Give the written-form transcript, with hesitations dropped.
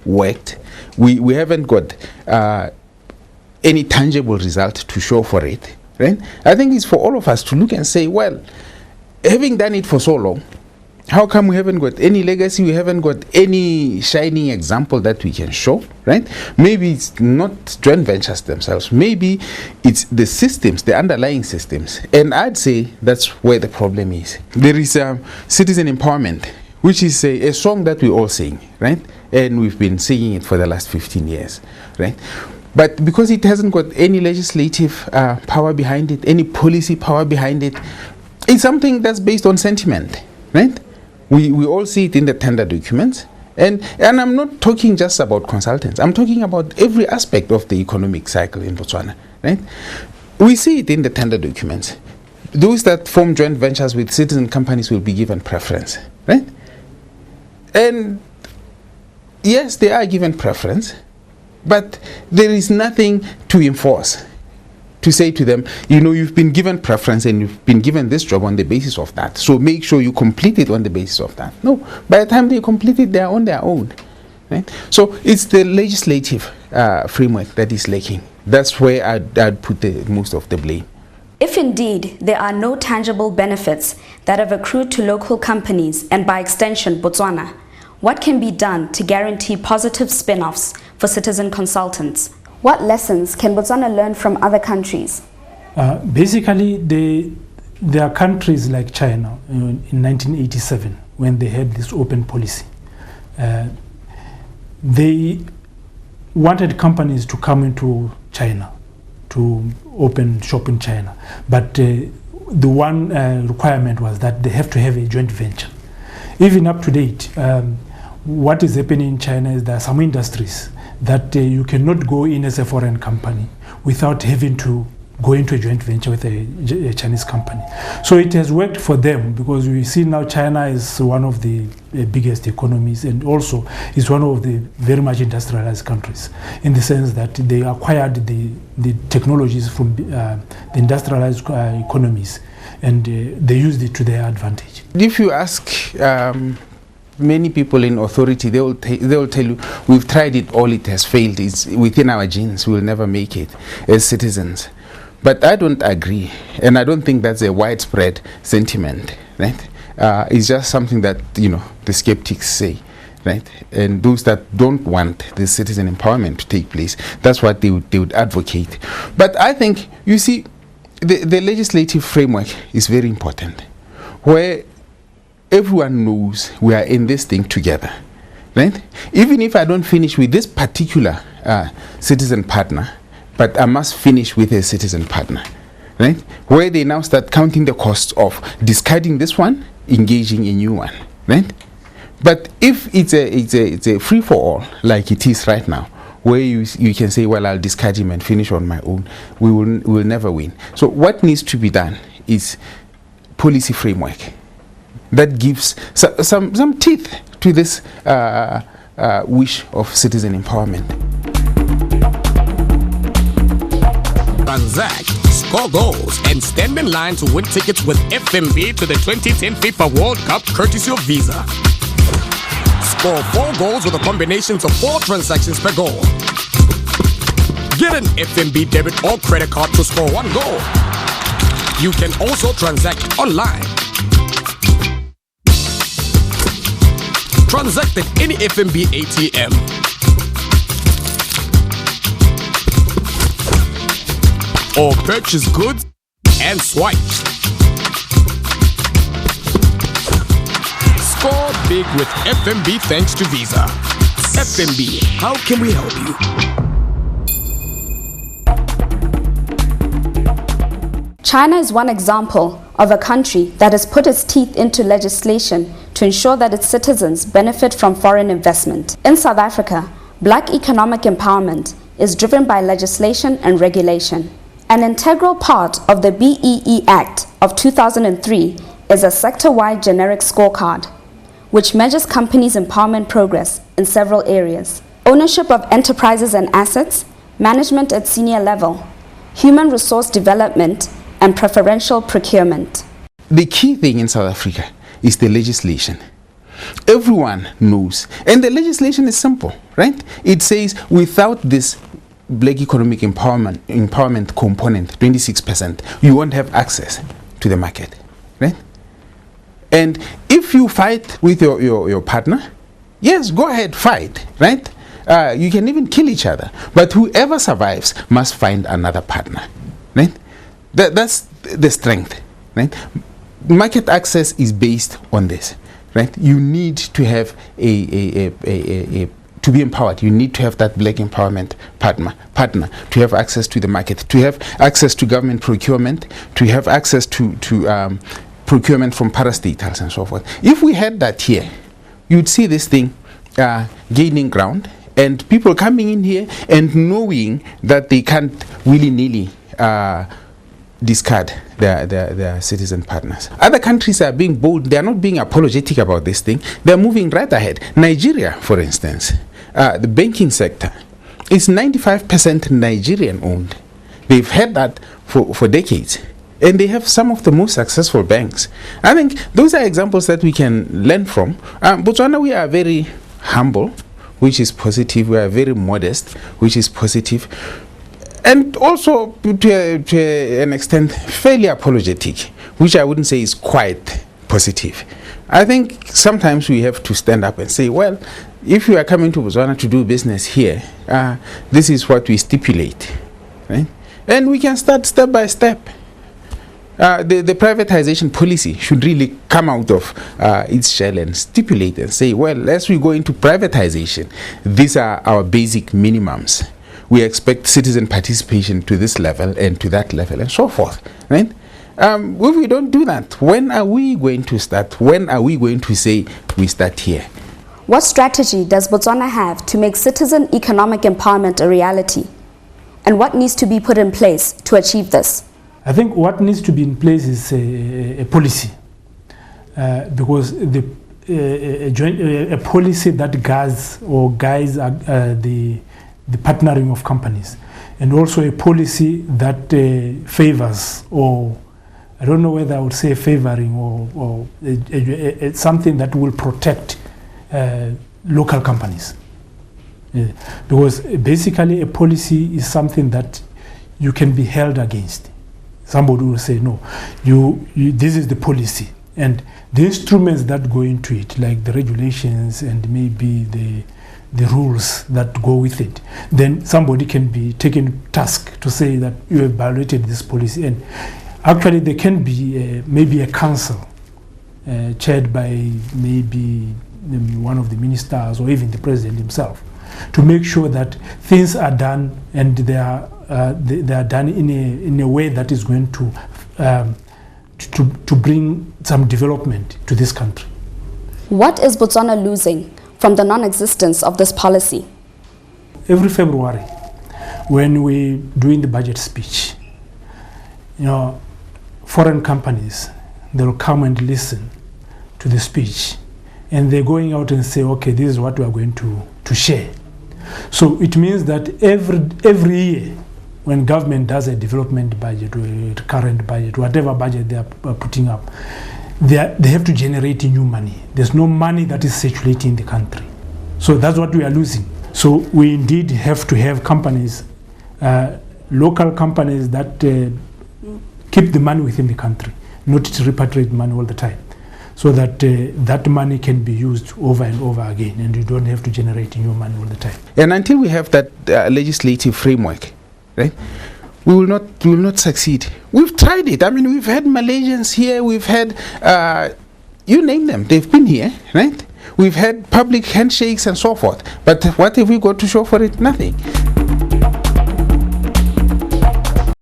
worked. We haven't got any tangible result to show for it, right? I think it's for all of us to look and say, well, having done it for so long, how come we haven't got any legacy? We haven't got any shining example that we can show, right? Maybe it's not joint ventures themselves. Maybe it's the systems, the underlying systems. And I'd say that's where the problem is. There is citizen empowerment, which is a song that we all sing, right? And we've been singing it for the last 15 years, right? But because it hasn't got any legislative power behind it, any policy power behind it, it's something that's based on sentiment, right? We all see it in the tender documents. And I'm not talking just about consultants. I'm talking about every aspect of the economic cycle in Botswana, right? We see it in the tender documents. Those that form joint ventures with citizen companies will be given preference, right? And yes, they are given preference, but there is nothing to enforce, to say to them, you know, you've been given preference and you've been given this job on the basis of that, so make sure you complete it on the basis of that. No, by the time they complete it, they are on their own, right? So it's the legislative framework that is lacking. That's where I'd put most of the blame. If indeed there are no tangible benefits that have accrued to local companies and by extension Botswana, what can be done to guarantee positive spin-offs for citizen consultants? What lessons can Botswana learn from other countries? Basically, there are countries like China in 1987 when they had this open policy. They wanted companies to come into China, to open shop in China. But the one requirement was that they have to have a joint venture. Even up to date, what is happening in China is there are some industries that you cannot go in as a foreign company without having to go into a joint venture with a Chinese company. So it has worked for them because we see now China is one of the biggest economies and also is one of the very much industrialized countries in the sense that they acquired the technologies from the industrialized economies and they used it to their advantage. If you ask many people in authority, they will tell you, we've tried it all, it has failed, it's within our genes, we'll never make it as citizens. But I don't agree, and I don't think that's a widespread sentiment, right? It's just something that, you know, the skeptics say, right? And those that don't want the citizen empowerment to take place, that's what they would advocate. But I think, you see, the legislative framework is very important, where everyone knows we are in this thing together, right? Even if I don't finish with this particular citizen partner, but I must finish with a citizen partner, right? Where they now start counting the costs of discarding this one, engaging a new one, right? But if it's a free for all, like it is right now, where you can say, well, I'll discard him and finish on my own, we will never win. So what needs to be done is policy framework that gives some teeth to this wish of citizen empowerment. Transact, score goals, and stand in line to win tickets with FNB to the 2010 FIFA World Cup courtesy of Visa. Score 4 goals with a combination of 4 transactions per goal. Get an FNB debit or credit card to score 1 goal. You can also transact online. Transact at any FNB ATM. Or purchase goods and swipe. Score big with FNB thanks to Visa. FNB, how can we help you? China is one example of a country that has put its teeth into legislation to ensure that its citizens benefit from foreign investment. In South Africa, black economic empowerment is driven by legislation and regulation. An integral part of the BEE Act of 2003 is a sector-wide generic scorecard, which measures companies' empowerment progress in several areas: ownership of enterprises and assets, management at senior level, human resource development, and preferential procurement. The key thing in South Africa is the legislation. everyone knows. And the legislation is simple, right? It says without this black economic empowerment component, 26%, you won't have access to the market, right? And if you fight with your partner, yes, go ahead, fight, right? You can even kill each other, but whoever survives must find another partner, right? That's the strength, right? Market access is based on this, right? You need to have to be empowered. You need to have that black empowerment partner to have access to the market, to have access to government procurement, to have access to procurement from parastatals and so forth. If we had that here, you'd see this thing gaining ground, and people coming in here and knowing that they can't willy-nilly discard their citizen partners. Other countries are being bold. They are not being apologetic about this thing. They are moving right ahead. Nigeria, for instance, the banking sector is 95% Nigerian owned. They've had that for decades. And they have some of the most successful banks. I think those are examples that we can learn from. Botswana, we are very humble, which is positive. We are very modest, which is positive. And also, to an extent, fairly apologetic, which I wouldn't say is quite positive. I think sometimes we have to stand up and say, well, if you are coming to Botswana to do business here, this is what we stipulate, right? And we can start step by step. The privatization policy should really come out of its shell and stipulate and say, well, as we go into privatization, these are our basic minimums. We expect citizen participation to this level and to that level and so forth, right? If we don't do that, when are we going to start? When are we going to say we start here? What strategy does Botswana have to make citizen economic empowerment a reality? And what needs to be put in place to achieve this? I think what needs to be in place is a policy, because a policy that guides the partnering of companies, and also a policy that favors, or I don't know whether I would say favoring, or something that will protect local companies. Because basically a policy is something that you can be held against. Somebody will say, no, this is the policy. And the instruments that go into it, like the regulations and maybe the rules that go with it, then somebody can be taken task to say that you have violated this policy. And actually there can be maybe a council chaired by maybe one of the ministers or even the president himself, to make sure that things are done, and they are done in a way that is going to bring some development to this country. What is Botswana losing from the non-existence of this policy? Every February, when we're doing the budget speech, foreign companies, they'll come and listen to the speech, and they're going out and say, okay, this is what we are going to share. So it means that every year, when government does a development budget or a current budget, whatever budget they are putting up, they have to generate new money. There's no money that is circulating in the country. So that's what we are losing. So we indeed have to have companies, local companies that keep the money within the country, not to repatriate money all the time, so that that money can be used over and over again, and you don't have to generate new money all the time. And until we have that legislative framework, right, we will not succeed. We've tried it. I mean, we've had Malaysians here. We've had you name them. They've been here, right? We've had public handshakes and so forth. But what have we got to show for it? Nothing.